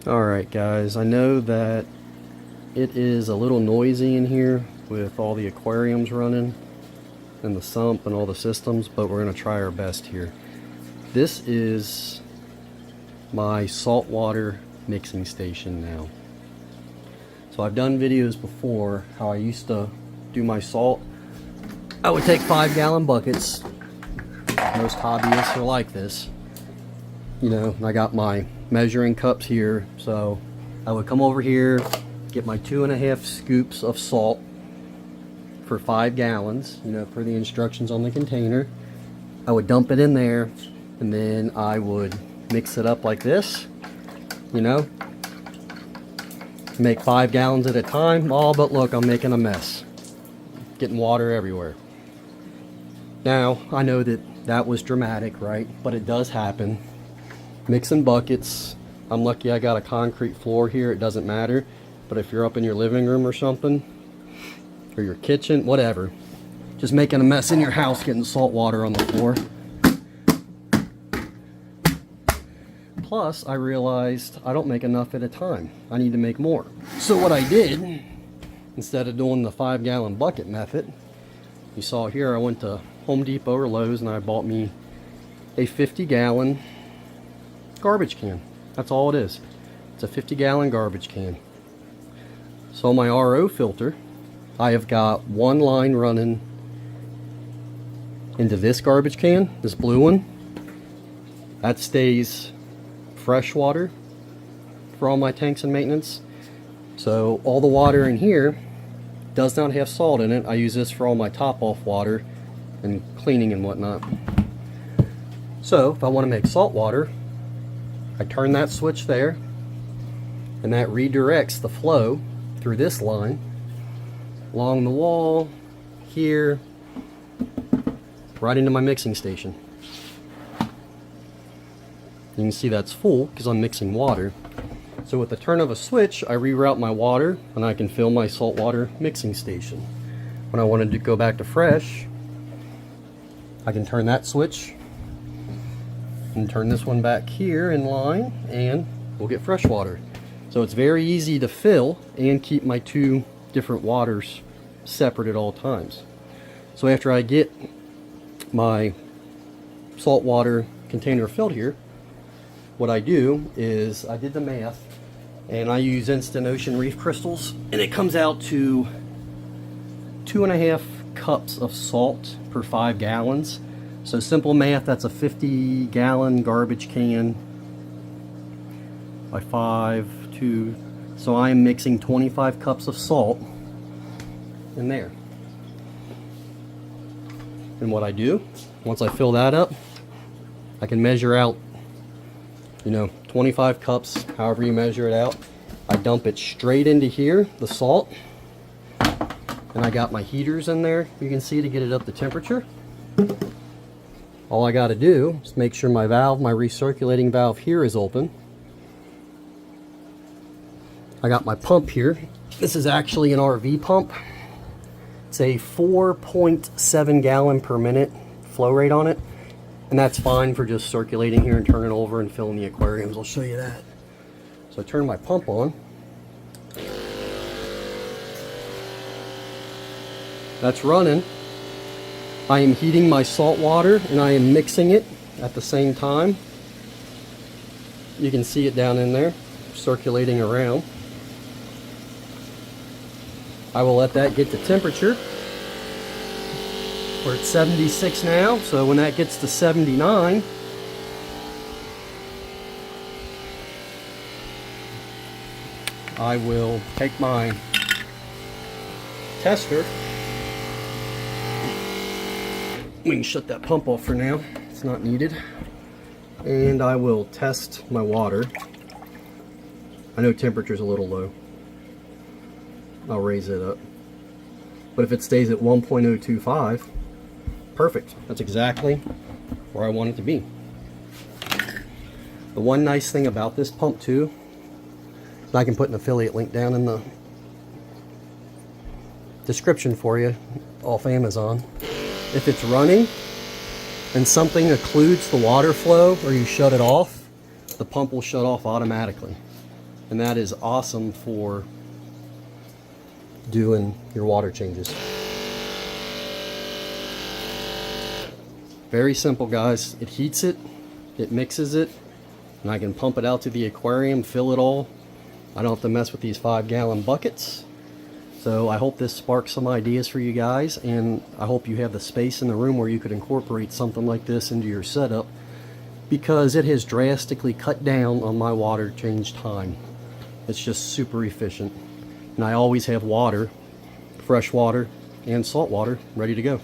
Alright guys, I know that it is a little noisy in here with all the aquariums running and the sump and all the systems, but we're going to try our best here. This is my saltwater mixing station now. So I've done videos before how I used to do my salt. I would take 5-gallon buckets. Most hobbyists are like this. You know, I got my measuring cups here, so I would come over here, get my 2.5 scoops of salt for 5 gallons, you know, per the instructions on the container. I would dump it in there, and then I would mix it up like this, you know, make 5 gallons at a time. Oh, but look, I'm making a mess, getting water everywhere. Now, I know that was dramatic, right? But it does happen. Mixing buckets. I'm lucky I got a concrete floor here, it doesn't matter. But if you're up in your living room or something, or your kitchen, whatever, just making a mess in your house, getting salt water on the floor. Plus, I realized I don't make enough at a time. I need to make more. So what I did, instead of doing the 5-gallon bucket method, you saw here I went to Home Depot or Lowe's and I bought me a 50-gallon garbage can. That's all it is. It's a 50-gallon garbage can. So my RO filter, I have got one line running into this garbage can, this blue one. That stays fresh water for all my tanks and maintenance. So all the water in here does not have salt in it. I use this for all my top-off water and cleaning and whatnot. So if I want to make salt water, I turn that switch there, and that redirects the flow through this line along the wall here right into my mixing station. You can see that's full because I'm mixing water. So with the turn of a switch, I reroute my water and I can fill my saltwater mixing station. When I wanted to go back to fresh, I can turn that switch and turn this one back here in line, and we'll get fresh water. So it's very easy to fill and keep my two different waters separate at all times. So after I get my saltwater container filled here, what I do is I did the math, and I use instant ocean reef crystals, and it comes out to 2.5 cups of salt per 5 gallons. So simple math, that's a 50-gallon garbage can by 5, 2. So I am mixing 25 cups of salt in there. And what I do, once I fill that up, I can measure out, you know, 25 cups, however you measure it out. I dump it straight into here, the salt. And I got my heaters in there, you can see, to get it up to temperature. All I got to do is make sure my valve, my recirculating valve here, is open. I got my pump here. This is actually an RV pump. It's a 4.7 gallon per minute flow rate on it. And that's fine for just circulating here and turning over and filling the aquariums. I'll show you that. So I turn my pump on. That's running. I am heating my salt water and I am mixing it at the same time. You can see it down in there, circulating around. I will let that get to temperature. We're at 76 now, so when that gets to 79, I will take my tester. We can shut that pump off for now, it's not needed. And I will test my water. I know temperature's a little low. I'll raise it up. But if it stays at 1.025, perfect. That's exactly where I want it to be. The one nice thing about this pump too, and I can put an affiliate link down in the description for you off Amazon. If it's running and something occludes the water flow or you shut it off, the pump will shut off automatically. and that is awesome for doing your water changes. Very simple, guys. It heats it, it mixes it, and I can pump it out to the aquarium, fill it all. I don't have to mess with these 5-gallon buckets. So I hope this sparks some ideas for you guys, and I hope you have the space in the room where you could incorporate something like this into your setup, because it has drastically cut down on my water change time. It's just super efficient. And I always have water, fresh water and salt water, ready to go.